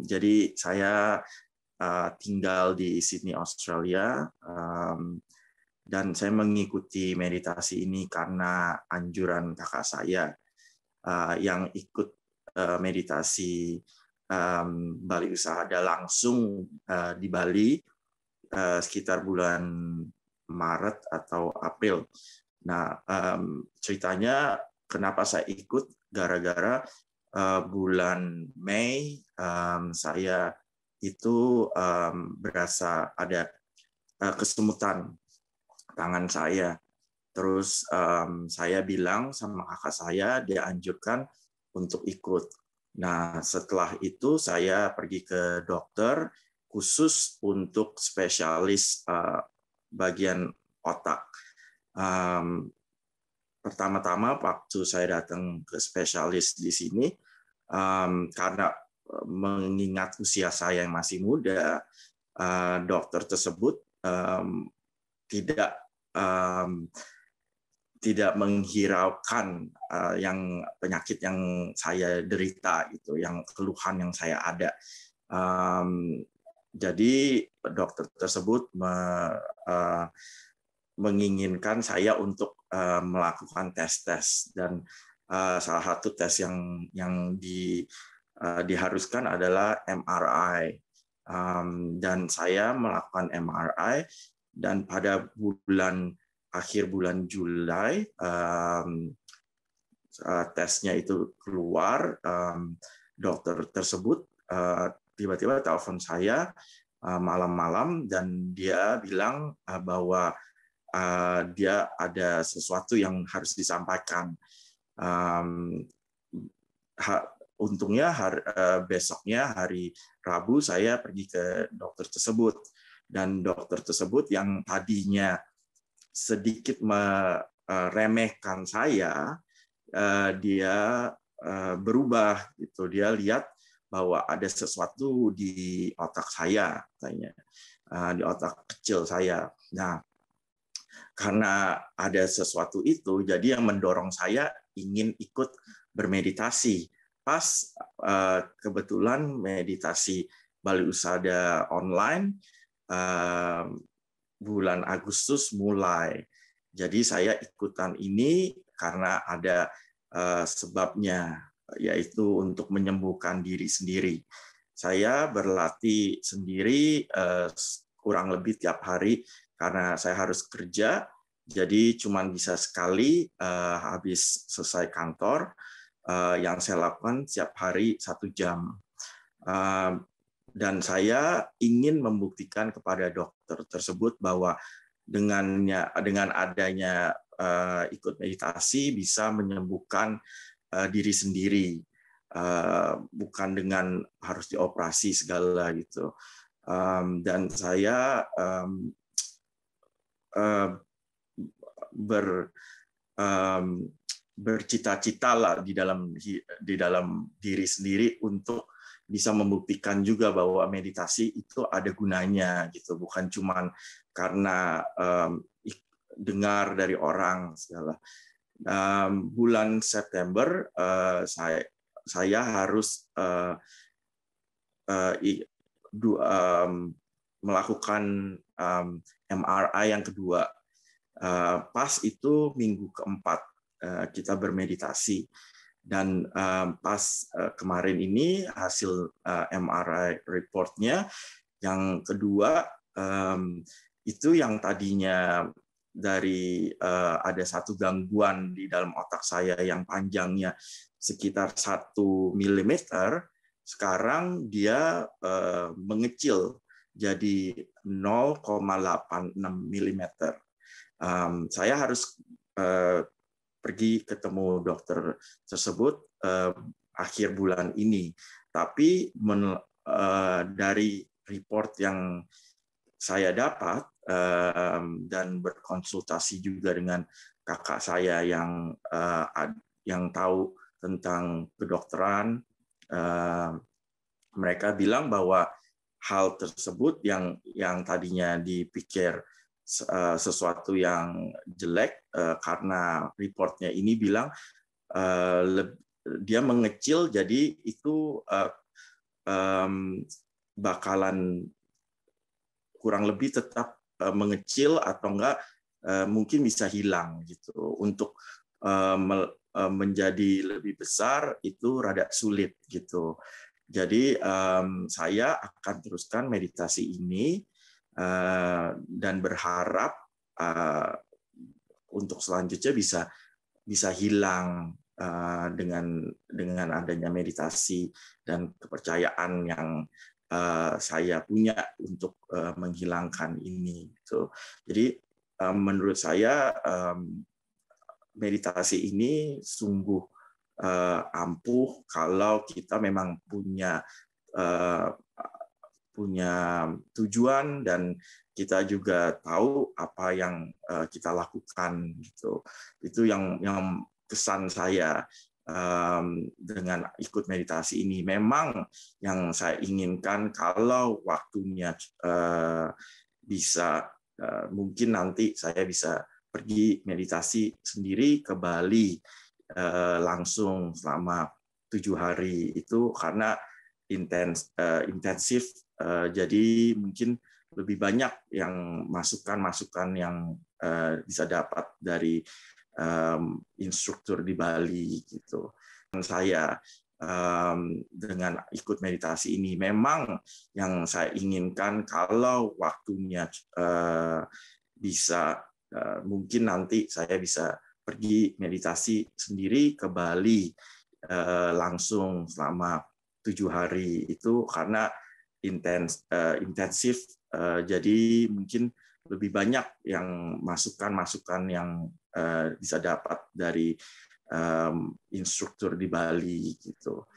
Jadi saya tinggal di Sydney, Australia, dan saya mengikuti meditasi ini karena anjuran kakak saya yang ikut meditasi Bali Usahada langsung di Bali sekitar bulan Maret atau April. Nah, ceritanya kenapa saya ikut gara-gara bulan Mei saya itu berasa ada kesemutan tangan saya. Terus saya bilang sama kakak saya, dia anjurkan untuk ikut. Nah, setelah itu saya pergi ke dokter khusus untuk spesialis bagian otak. Pertama-tama waktu saya datang ke spesialis di sini, karena mengingat usia saya yang masih muda, dokter tersebut tidak menghiraukan yang penyakit yang saya derita, gitu, yang keluhan yang saya ada. Jadi dokter tersebut menginginkan saya untuk melakukan tes dan salah satu tes yang diharuskan adalah MRI, dan saya melakukan MRI, dan pada akhir bulan Juli tesnya itu keluar. Dokter tersebut tiba-tiba telepon saya malam-malam dan dia bilang bahwa dia ada sesuatu yang harus disampaikan. Untungnya besoknya hari Rabu saya pergi ke dokter tersebut, dan dokter tersebut yang tadinya sedikit meremehkan saya, dia berubah gitu. Dia lihat bahwa ada sesuatu di otak saya, katanya, di otak kecil saya. Nah, karena ada sesuatu itu, jadi yang mendorong saya ingin ikut bermeditasi. Pas kebetulan meditasi Bali Usahada online bulan Agustus mulai. Jadi saya ikutan ini karena ada sebabnya, yaitu untuk menyembuhkan diri sendiri. Saya berlatih sendiri kurang lebih tiap hari karena saya harus kerja, jadi cuma bisa sekali habis selesai kantor. Yang saya lakukan setiap hari 1 jam. Dan saya ingin membuktikan kepada dokter tersebut bahwa dengan adanya ikut meditasi bisa menyembuhkan diri sendiri, bukan dengan harus dioperasi segala gitu. Dan saya bercita-cita lah di dalam diri sendiri untuk bisa membuktikan juga bahwa meditasi itu ada gunanya gitu, bukan cuma karena dengar dari orang segala. Bulan September saya harus melakukan MRI yang kedua. Pas itu minggu keempat kita bermeditasi, dan pas kemarin ini hasil MRI reportnya yang kedua, itu yang tadinya dari ada satu gangguan di dalam otak saya yang panjangnya sekitar 1 mm, sekarang dia mengecil jadi 0,86 mm. Saya harus pergi ketemu dokter tersebut akhir bulan ini. Tapi dari report yang saya dapat dan berkonsultasi juga dengan kakak saya yang tahu tentang kedokteran, mereka bilang bahwa hal tersebut yang tadinya dipikir sesuatu yang jelek, karena reportnya ini bilang dia mengecil, jadi itu bakalan kurang lebih tetap mengecil atau enggak mungkin bisa hilang gitu. Untuk menjadi lebih besar itu rada sulit gitu. Jadi saya akan teruskan meditasi ini dan berharap untuk selanjutnya bisa hilang dengan adanya meditasi dan kepercayaan yang saya punya untuk menghilangkan ini. So, jadi menurut saya meditasi ini sungguh ampuh kalau kita memang punya tujuan dan kita juga tahu apa yang kita lakukan gitu. Itu yang kesan saya dengan ikut meditasi ini. Memang yang saya inginkan kalau waktunya bisa mungkin nanti saya bisa pergi meditasi sendiri ke Bali langsung selama 7 hari itu karena intensif, jadi mungkin lebih banyak yang masukan-masukan yang bisa dapat dari instruktur di Bali gitu. Dan saya dengan ikut meditasi ini memang yang saya inginkan kalau waktunya bisa mungkin nanti saya bisa pergi meditasi sendiri ke Bali langsung selama 7 hari itu karena intensif, jadi mungkin lebih banyak yang masukan-masukan yang bisa dapat dari instruktur di Bali gitu.